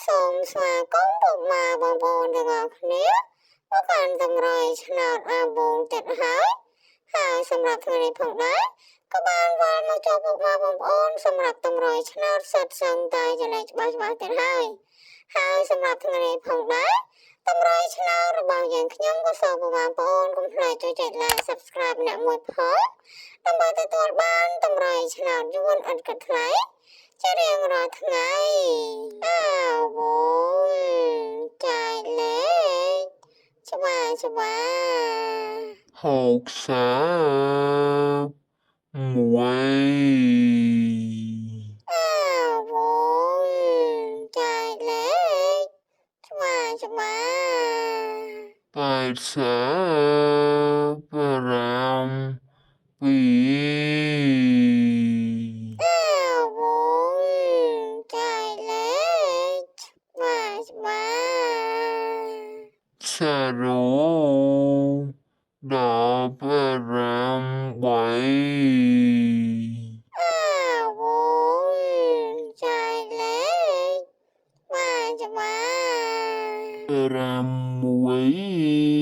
សូមស្វាគមន៍ពុកម៉ែបងប្អូនទាំងអស់គ្នាមកកាន់តម្រុយឆ្នោតអាវងទៀតហើយសម្រាប់ថ្ងៃនេះផងដែរក៏បានវិលមកជួបពុកម៉ែបងប្អូនសម្រាប់តម្រុយឆ្នោតសិតសឹងតែចលែកច្បាស់ទៀតហើយសម្រាប់ថ្ងៃនេះផងដែរតម្រុយឆ្នោតរបស់យើងខ្ញុំក៏សូមបងប្អូនកុំភ្លេចជួយចែក like subscribe អ្នកមួយផងដើម្បីទទួលបានតម្រុយឆ្នោតយួនឥតគិតថ្លៃជារៀងរាល់ថ្ងៃវងចែកលេខច្បាស់61វងចែកលេខច្បាស់82វងចែកលេខច្បាស់018វងចែកលេខច្បាស់ 6